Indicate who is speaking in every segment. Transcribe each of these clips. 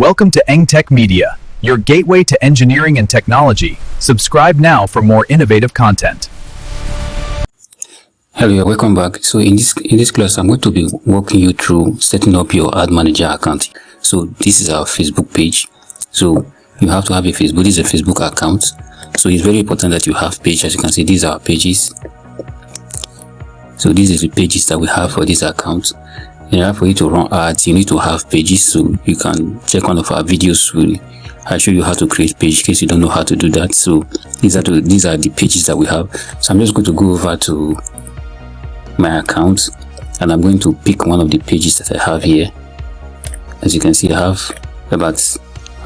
Speaker 1: Welcome to EngTech Media, your gateway to engineering and technology. Subscribe now for more innovative content.
Speaker 2: Hello, welcome back. So in this class, I'm going to be walking you through setting up your ad manager account. So this is our Facebook page. So you have to have a Facebook. This is a Facebook account. So it's very important that you have page. As you can see, these are our pages. So these are the pages that we have for this account. In order for you to run ads, you need to have pages. So you can check one of our videos. I'll show you how to create page in case you don't know how to do that. So these are the pages that we have. So I'm just going to go over to my account and I'm going to pick one of the pages that I have here. As you can see, I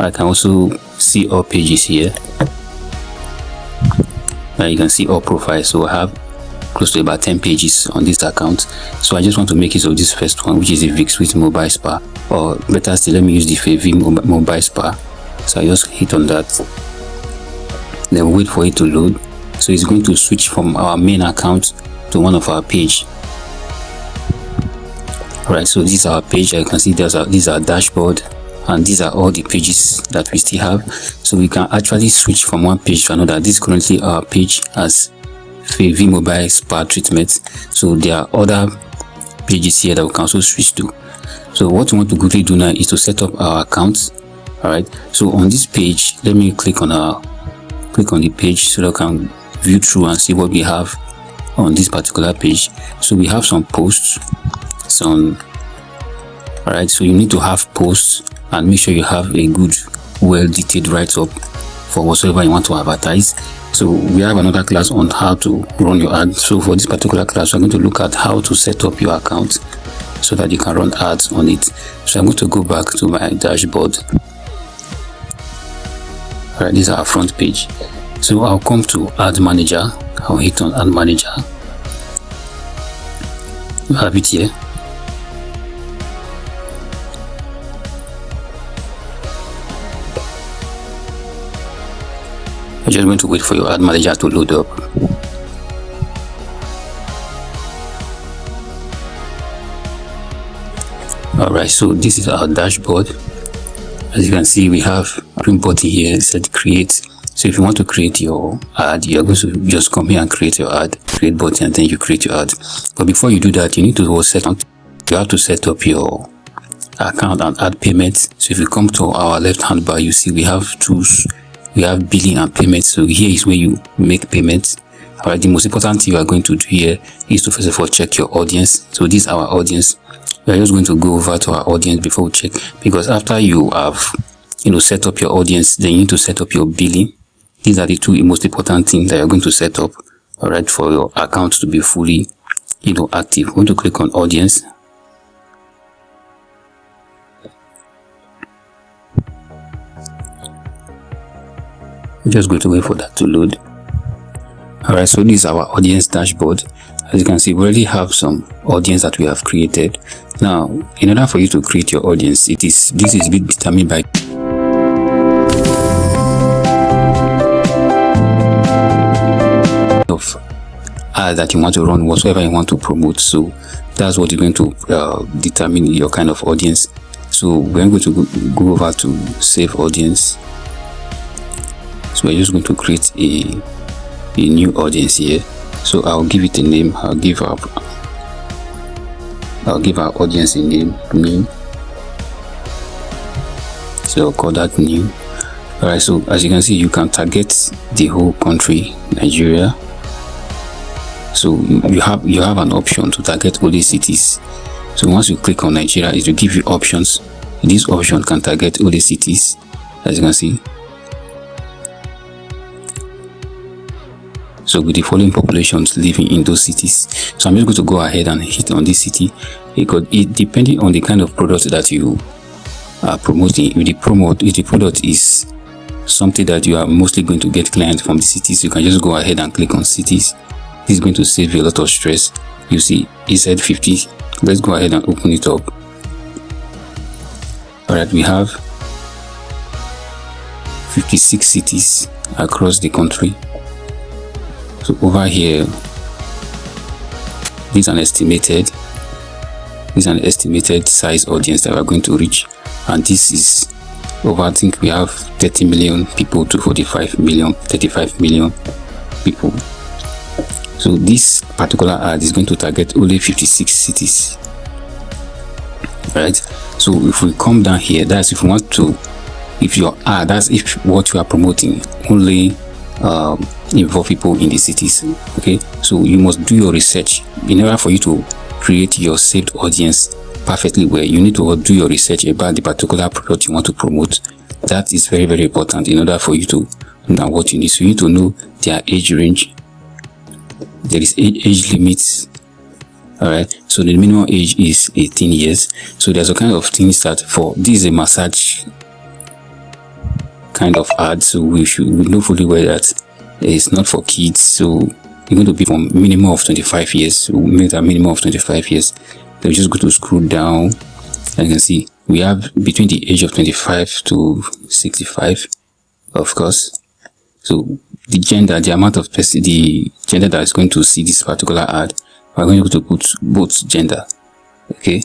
Speaker 2: can also see all pages here. Now you can see all profiles. So I have close to about 10 pages on this account. So I just want to make use of this first one, which is the VSuite mobile spa, or better still, let me use the FV mobile spa. So I just hit on that, then wait for it to load. So it's going to switch from our main account to one of our page. Alright, so this is our page. As you can see, these are our dashboard, and these are all the pages that we still have. So we can actually switch from one page to another. This is currently our page as FV mobile spa treatment. So there are other pages here that we can also switch to. So what we want to quickly do now is to set up our account. Alright, so on this page, let me click on the page so that I can view through and see what we have on this particular page. So we have some posts, alright, so you need to have posts and make sure you have a good, well detailed write-up for whatsoever you want to advertise. So we have another class on how to run your ad. So for this particular class, we're going to look at how to set up your account so that you can run ads on it. So I'm going to go back to my dashboard. Alright, this is our front page. So I'll come to ad manager. I'll hit on ad manager. You have it here. I'm just going to wait for your ad manager to load up. Alright, so this is our dashboard. As you can see, we have a green button here. It said create. So if you want to create your ad, you're going to just come here and create your ad, create button, and then you create your ad. But before you do that, you need to you have to set up your account and add payments. So if you come to our left hand bar, you see we have tools. We have billing and payments. So here is where you make payments. Alright, the most important thing you are going to do here is to first of all check your audience. So this is our audience. We are just going to go over to our audience before we check, because after you have set up your audience, then you need to set up your billing. These are the two most important things that you're going to set up, alright, for your account to be fully active. I'm going to click on audience. I'm just going to wait for that to load. Alright, so this is our audience dashboard. As you can see, we already have some audience that we have created. Now, in order for you to create your audience, this is determined by of ad that you want to run, whatsoever you want to promote. So that's what is going to determine your kind of audience. So we're going to go over to save audience. So we're just going to create a new audience here. So I'll give it a name. I'll give our audience a name. So I'll call that new. Alright, so as you can see, you can target the whole country, Nigeria. So you have an option to target all these cities. So once you click on Nigeria, it will give you options. This option can target all the cities, as you can see. So with the following populations living in those cities. So I'm just going to go ahead and hit on this city, because depending on the kind of product that you are promoting, if the product is something that you are mostly going to get clients from the cities, you can just go ahead and click on cities. This is going to save you a lot of stress. You see, it said 50. Let's go ahead and open it up. Alright, we have 56 cities across the country. So over here, this is an estimated size audience that we are going to reach, and this is over, I think we have 30 million people to 45 million, 35 million people. So this particular ad is going to target only 56 cities, right? So if we come down here, that's if you want to, if your ad, that's if what you are promoting only involve people in the cities. Okay, so you must do your research. In order for you to create your saved audience perfectly well, you need to do your research about the particular product you want to promote. That is very, very important in order for you to know what you need. So you need to know their age range. There is age limits. All right, so the minimum age is 18 years. So there's a kind of things that for this is a massage kind of ad, so we know fully well that it's not for kids. So you're going to be from minimum of 25 years. So we make that minimum of 25 years. So we just go to scroll down, and you can see we have between the age of 25 to 65, of course. So the gender, the amount of person, the gender that is going to see this particular ad, we're going to put both gender. Okay,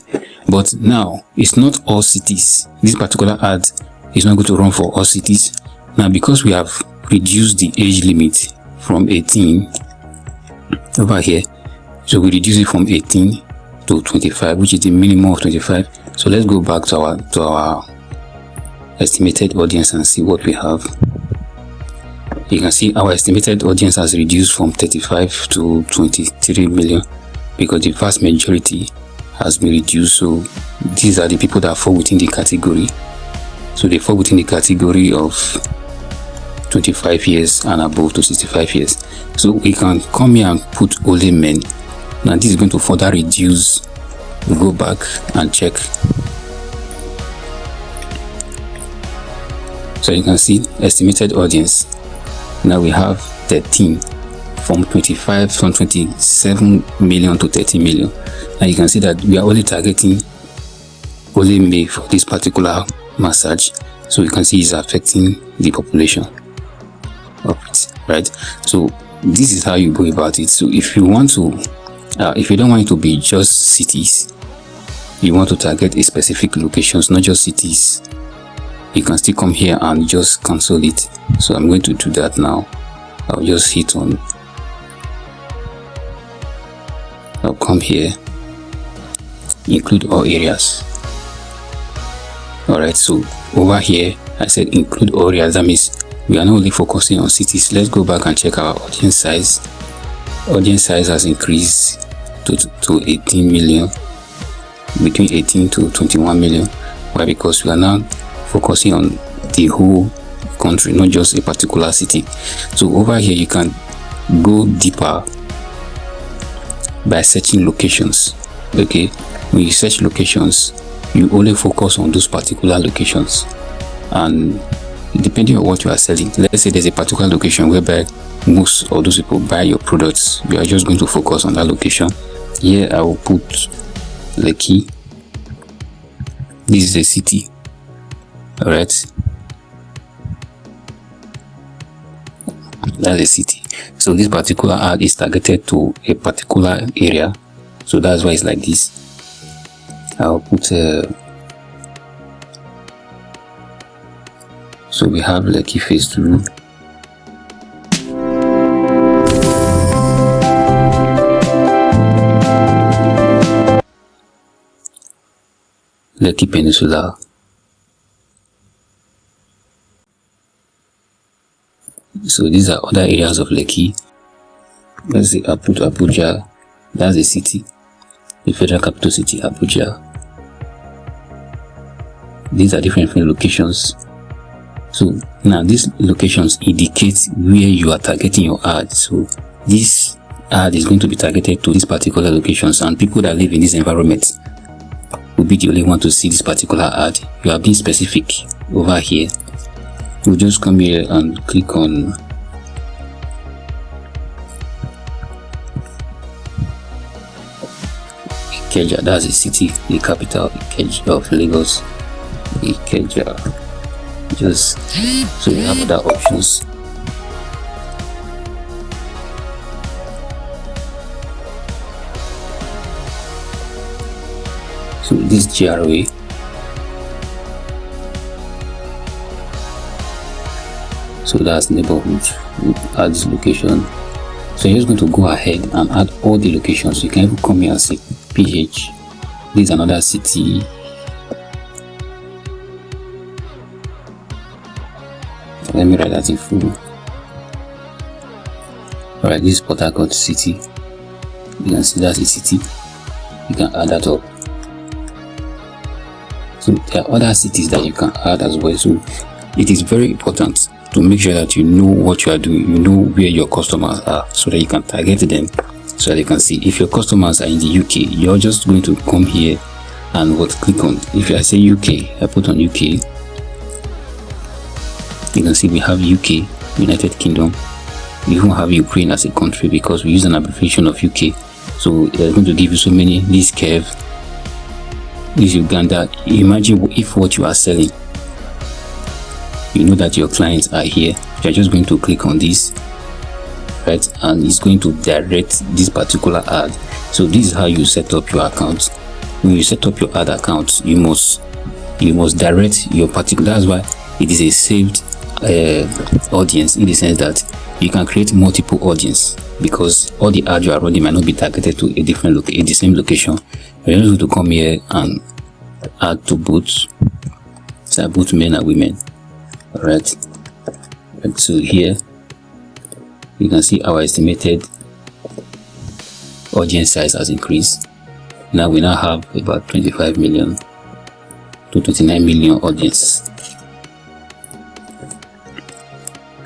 Speaker 2: but now it's not all cities. This particular ad is not going to run for all cities. Now, because we have reduced the age limit from 18 over here, so we reduce it from 18 to 25, which is the minimum of 25. So let's go back to our estimated audience and see what we have. You can see our estimated audience has reduced from 35 to 23 million because the vast majority has been reduced. So these are the people that fall within the category. So they fall within the category of 25 years and above to 65 years. So we can come here and put only men. Now this is going to further reduce. We'll go back and check. So you can see estimated audience. Now we have 13 from 27 million to 30 million. Now you can see that we are only targeting only male for this particular massage. So you can see it's affecting the population of it, right? So this is how you go about it. So if you want to if you don't want it to be just cities, you want to target a specific locations, not just cities, you can still come here and just cancel it. So I'm going to do that now. I'll just hit on, I'll come here, include all areas. Alright, so over here I said include all areas. That means we are not only focusing on cities. Let's go back and check our audience size. Audience size has increased to 18 million, between 18 to 21 million. Why? Because we are now focusing on the whole country, not just a particular city. So over here you can go deeper by searching locations. Okay, when you search locations, you only focus on those particular locations, and depending on what you are selling, let's say there's a particular location whereby most of those people buy your products, you are just going to focus on that location. Here I will put Lekki. This is a city. All right, that's a city. So this particular ad is targeted to a particular area, so that's why it's like this. I'll put so we have Lekki phase 2. Lekki Peninsula. So these are other areas of Lekki. Let's say I put Abuja. That's a city, the federal capital city, Abuja. These are different locations. So now these locations indicate where you are targeting your ad. So this ad is going to be targeted to these particular locations, and people that live in this environment will be the only one to see this particular ad. You are being specific over here. We'll just come here and click on Ikeja. That's a city, the capital of Lagos. Ikeja. Just so you have other options. So this GRA, So that's neighborhood. We add this location. So you're just going to go ahead and add all the locations. You can even come here and say PH. This is another city. So let me write that in full. Alright, this is Port Harcourt city. You can see that's a city. You can add that up. So there are other cities that you can add as well. So it is very important to make sure that you know what you are doing, you know where your customers are, so that you can target them, so that you can see. If your customers are in the UK, you're just going to come here and click on. If I say UK, I put on UK, you can see we have UK, United Kingdom. We even have Ukraine as a country because we use an abbreviation of UK. So they're going to give you so many. This curve, this Uganda. Imagine if what you are selling, you know that your clients are here, you're just going to click on this, right, and it's going to direct this particular ad. So this is how you set up your account. When you set up your ad account, you must direct your particular. That's why it is a saved audience, in the sense that you can create multiple audience, because all the ads you are running might not be targeted to a different the same location. You're just going to come here and add to both, so both men and women. Alright, so here you can see our estimated audience size has increased. Now we have about 25 million to 29 million audience.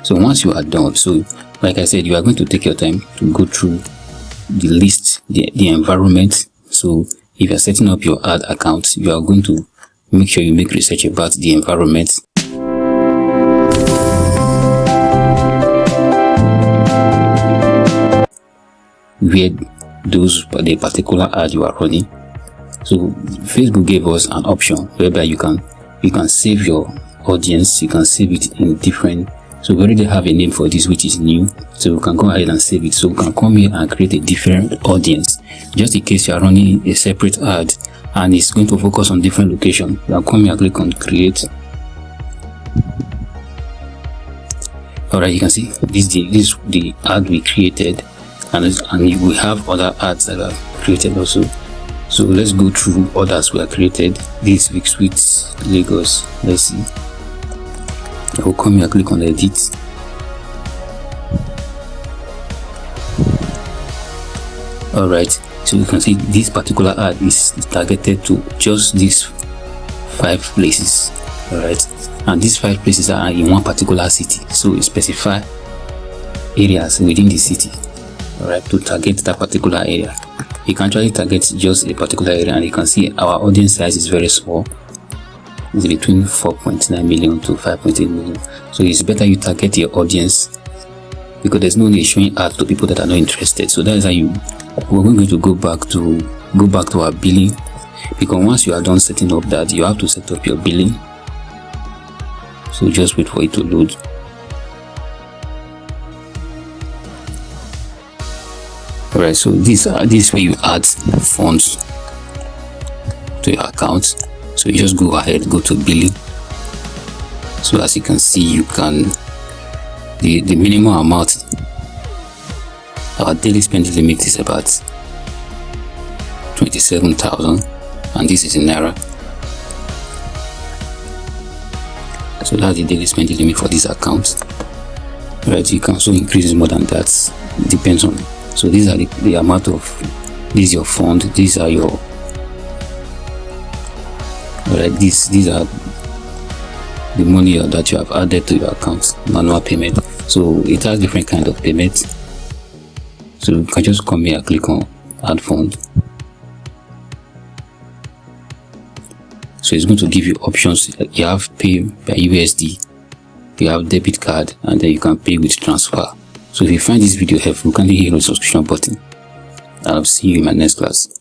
Speaker 2: So once you are done, so like I said, you are going to take your time to go through the list, the environment. So if you're setting up your ad account, you are going to make sure you make research about the environment. Where the particular ad you are running. So Facebook gave us an option whereby you can save your audience, you can save it in different. So we already have a name for this, which is new, so we can go ahead and save it. So we can come here and create a different audience, just in case you are running a separate ad and it's going to focus on different location. You can come here and click on create. Alright, you can see this is the ad we created, and we have other ads that are created also. So let's go through others we are created. This week Sweets Lagos. Let's see. I will come here and click on edit. Alright, so you can see this particular ad is targeted to just these 5 places. Alright, and these 5 places are in one particular city, so we specify areas within the city, alright, to target that particular area. You can actually target just a particular area, and you can see our audience size is very small. It's between 4.9 million to 5.8 million. So it's better you target your audience, because there's no need showing ads to people that are not interested. So that is how we're going to go back to our billing, because once you are done setting up that, you have to set up your billing. So just wait for it to load. Alright, so this is where you add funds to your account. So you just go ahead, go to billing. So as you can see, you can the minimum amount, our daily spending limit is about 27,000, and this is in Naira. So that's the daily spending limit for this account. Right, you can also increase more than that. It depends on. So these are the amount of, this is your fund, these are your, right, these are the money that you have added to your account, manual payment. So it has different kind of payments. So you can just come here and click on add fund. So it's going to give you options. You have pay by USD, you have debit card, and then you can pay with transfer. So if you find this video helpful, kindly hit the subscription button. I'll see you in my next class.